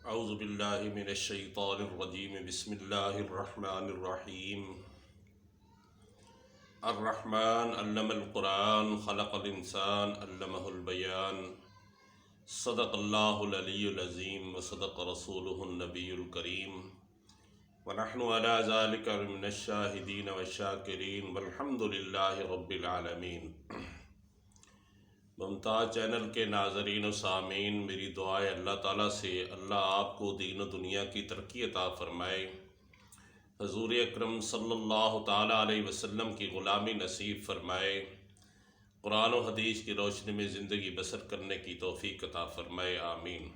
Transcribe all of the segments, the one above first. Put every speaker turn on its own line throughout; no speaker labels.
اعوذ باللہ من الشیطان الرجیم بسم اللہ الرحمن الرحیم الرحمن علم القرآن خلق الانسان علمہ البیان صدق اللہ العلی العظیم وصدق رسولہ النبی الکریم ونحن علی ذلک من الشاہدین والشاکرین والحمد للہ رب العالمین۔ ممتاز چینل کے ناظرین و سامعین، میری دعا ہے اللہ تعالیٰ سے اللہ آپ کو دین و دنیا کی ترقی عطا فرمائے، حضور اکرم صلی اللہ تعالیٰ علیہ وسلم کی غلامی نصیب فرمائے، قرآن و حدیث کی روشنی میں زندگی بسر کرنے کی توفیق عطا فرمائے، آمین۔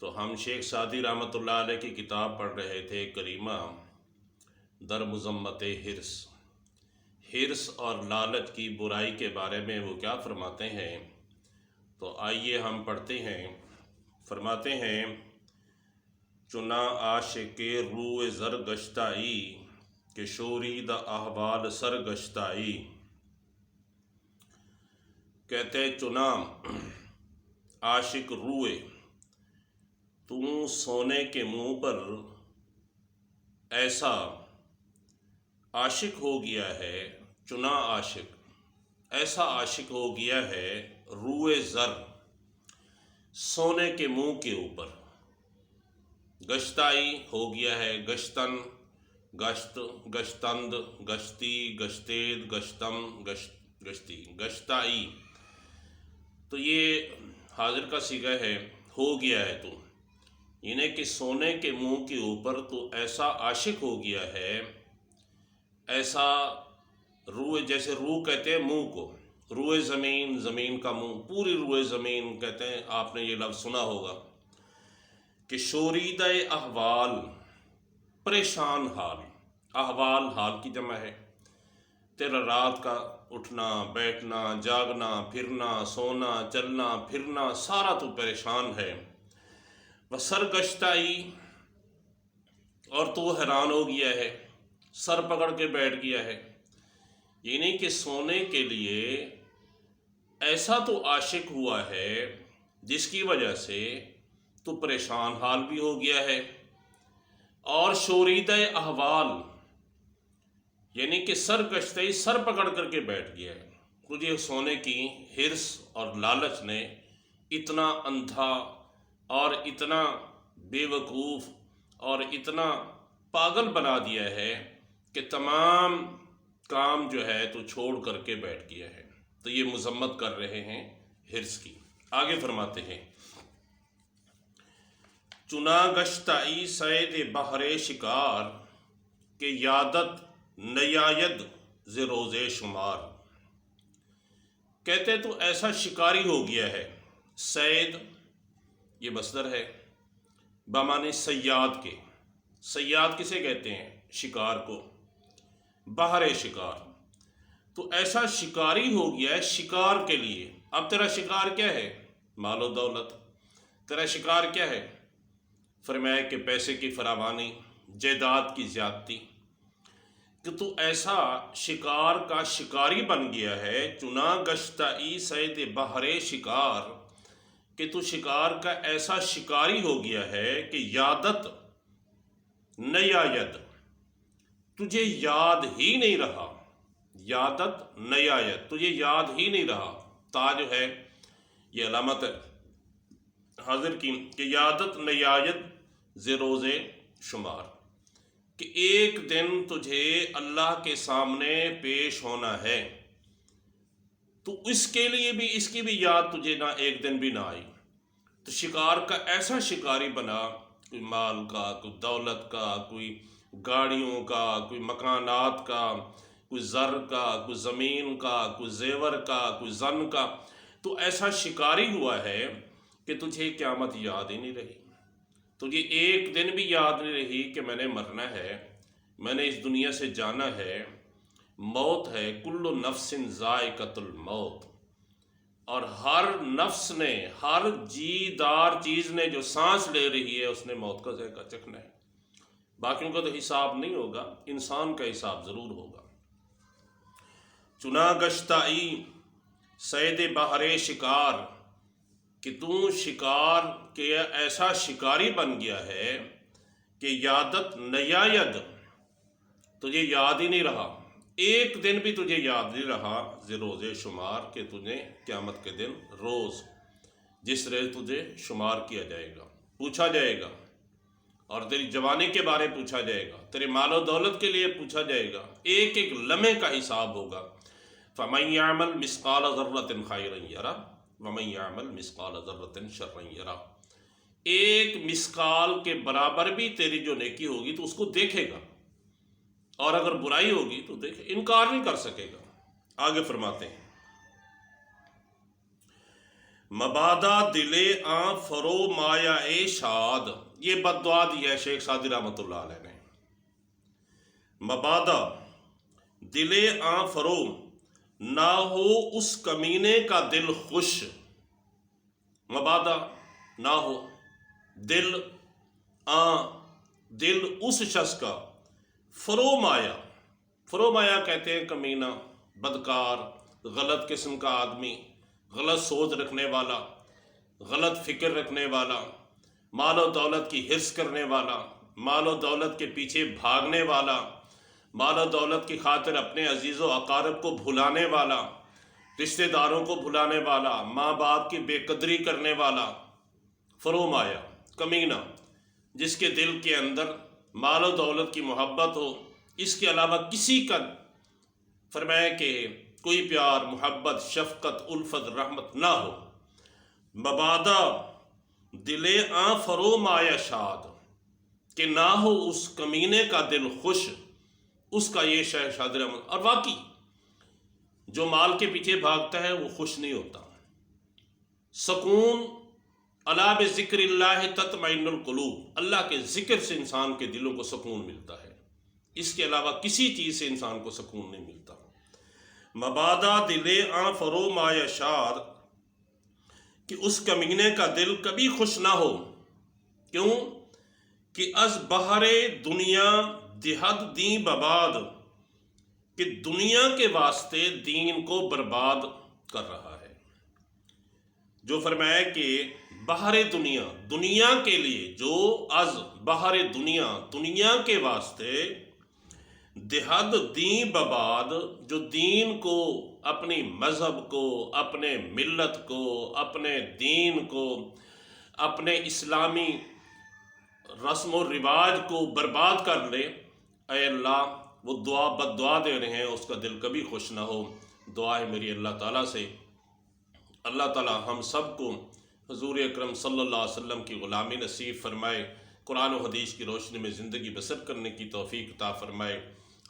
تو ہم شیخ سعدی رحمۃ اللہ علیہ کی کتاب پڑھ رہے تھے کریمہ در مذمت حرص اور لالچ کی برائی کے بارے میں وہ کیا فرماتے ہیں، تو آئیے ہم پڑھتے ہیں۔ فرماتے ہیں چنا عاشق روئے زر گشتائی کہ شورید احوال سر گشتائی۔ کہتے چنا عاشق روئے، تو سونے کے منہ پر ایسا عاشق ہو گیا ہے، چنا عاشق ایسا عاشق ہو گیا ہے، روئے زر سونے کے منہ کے اوپر، گشتائی ہو گیا ہے، گشتن گشت گشتند گشتی گشتید گشتم گشتی گشتائی، تو یہ حاضر کا صیغہ ہے، ہو گیا ہے تو، یعنی کہ سونے کے منہ کے اوپر تو ایسا عاشق ہو گیا ہے، ایسا روئے، جیسے روح کہتے ہیں منہ کو، روئے زمین، زمین کا منہ، پوری روئے زمین کہتے ہیں، آپ نے یہ لفظ سنا ہوگا کہ شوریدہ احوال، پریشان حال، احوال حال کی جمع ہے، تیرا رات کا اٹھنا بیٹھنا جاگنا پھرنا سونا چلنا پھرنا سارا تو پریشان ہے، وہ سرگشتائی، اور تو حیران ہو گیا ہے، سر پکڑ کے بیٹھ گیا ہے، یعنی کہ سونے کے لیے ایسا تو عاشق ہوا ہے جس کی وجہ سے تو پریشان حال بھی ہو گیا ہے، اور شوریدہ احوال یعنی کہ سرگشتائی، سر پکڑ کر کے بیٹھ گیا ہے۔ تجھے سونے کی حرص اور لالچ نے اتنا اندھا اور اتنا بے وقوف اور اتنا پاگل بنا دیا ہے کہ تمام کام جو ہے تو چھوڑ کر کے بیٹھ گیا ہے۔ تو یہ مذمت کر رہے ہیں حرص کی۔ آگے فرماتے ہیں چنا گشتائی صید بہر شکار کہ یادت نیاید ز روز شمار۔ کہتے تو ایسا شکاری ہو گیا ہے، صید یہ مصدر ہے بمعنی صیاد کے، صیاد کسے کہتے ہیں؟ شکار کو، بہر شکار، تو ایسا شکاری ہو گیا ہے شکار کے لیے۔ اب تیرا شکار کیا ہے؟ مال و دولت۔ تیرا شکار کیا ہے؟ فرمایا کہ پیسے کی فراوانی، جائیداد کی زیادتی، کہ تو ایسا شکار کا شکاری بن گیا ہے، چنا گشتائی صید بہر شکار، کہ تو شکار کا ایسا شکاری ہو گیا ہے کہ یادت نیاید، تجھے یاد ہی نہیں رہا، یادت نیاید، تجھے یاد ہی نہیں رہا۔ تا جو ہے یہ علامت ہے حاضر کی کہ یادت نیاید ز روز شمار، کہ ایک دن تجھے اللہ کے سامنے پیش ہونا ہے، تو اس کے لیے بھی، اس کی بھی یاد تجھے نہ ایک دن بھی نہ آئی۔ تو شکار کا ایسا شکاری بنا، کوئی مال کا، کوئی دولت کا، کوئی گاڑیوں کا، کوئی مکانات کا، کوئی زر کا، کوئی زمین کا، کوئی زیور کا، کوئی زن کا، تو ایسا شکاری ہوا ہے کہ تجھے قیامت یاد ہی نہیں رہی، تجھے ایک دن بھی یاد نہیں رہی کہ میں نے مرنا ہے، میں نے اس دنیا سے جانا ہے، موت ہے، کل نفس ذائقۃ الموت، اور ہر نفس نے، ہر جی دار چیز نے جو سانس لے رہی ہے اس نے موت کا ذائقہ چکھنا ہے۔ باقیوں کا تو حساب نہیں ہوگا، انسان کا حساب ضرور ہوگا۔ چنا گشتائی صید بہر شکار کہ تو شکار کے ایسا شکاری بن گیا ہے کہ یادت نیاید، تجھے یاد ہی نہیں رہا، ایک دن بھی تجھے یاد نہیں رہا روز شمار کہ تجھے قیامت کے دن روز جس روز تجھے شمار کیا جائے گا، پوچھا جائے گا، اور تیری جوانی کے بارے پوچھا جائے گا، تیرے مال و دولت کے لیے پوچھا جائے گا، ایک ایک لمحے کا حساب ہوگا۔ فَمَن يَعْمَلْ مِثْقَالَ ذَرَّةٍ خَيْرًا يَرَهُ وَمَن يَعْمَلْ مِثْقَالَ ذَرَّةٍ شَرًّا يَرَهُ، ایک مثقال کے برابر بھی تیری جو نیکی ہوگی تو اس کو دیکھے گا، اور اگر برائی ہوگی تو دیکھے، انکار نہیں کر سکے گا۔ آگے فرماتے ہیں مبادہ دلے آن فرو مایا اے شاد، یہ بد دعا دی ہے شیخ سعدی رحمۃ اللہ علیہ نے۔ مبادہ دلے آن فرو، نہ ہو اس کمینے کا دل خوش، مبادہ نہ ہو دل آن دل اس شخص کا، فرو مایا، فرو مایا کہتے ہیں کمینہ، بدکار، غلط قسم کا آدمی، غلط سوچ رکھنے والا، غلط فکر رکھنے والا، مال و دولت کی حرص کرنے والا، مال و دولت کے پیچھے بھاگنے والا، مال و دولت کی خاطر اپنے عزیز و اقارب کو بھلانے والا، رشتہ داروں کو بھلانے والا، ماں باپ کی بے قدری کرنے والا، فرو مایا کمینہ، جس کے دل کے اندر مال و دولت کی محبت ہو، اس کے علاوہ کسی کا فرمایا کہ کوئی پیار، محبت، شفقت، الفت، رحمت نہ ہو۔ مبادہ دلے آن فرو مایا شاد، کہ نہ ہو اس کمینے کا دل خوش، اس کا یہ شیخ شادی رحمت۔ اور واقعی جو مال کے پیچھے بھاگتا ہے وہ خوش نہیں ہوتا۔ سکون الا بذکر اللہ تطمئن القلوب، اللہ کے ذکر سے انسان کے دلوں کو سکون ملتا ہے، اس کے علاوہ کسی چیز سے انسان کو سکون نہیں ملتا۔ مبادہ دلے آن فرو مایا شاد، کہ اس کمینے کا دل کبھی خوش نہ ہو، کیوں کہ از بہر دنیا دہد دین بباد، کہ دنیا کے واسطے دین کو برباد کر رہا ہے۔ جو فرمایا کہ بہر دنیا، دنیا کے لیے، جو از بہر دنیا، دنیا کے واسطے، دہد دین بباد، جو دین کو، اپنی مذہب کو، اپنے ملت کو، اپنے دین کو، اپنے اسلامی رسم و رواج کو برباد کر لے، اے اللہ وہ دعا بد دعا دے رہے ہیں، اس کا دل کبھی خوش نہ ہو۔ دعا ہے میری اللہ تعالیٰ سے، اللہ تعالیٰ ہم سب کو حضور اکرم صلی اللہ علیہ وسلم کی غلامی نصیب فرمائے، قرآن و حدیث کی روشنی میں زندگی بسر کرنے کی توفیق عطا فرمائے۔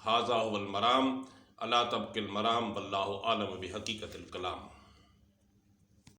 ھذا ھو المرام الا تبقی المرام واللہ عالم بحقیقت الکلام۔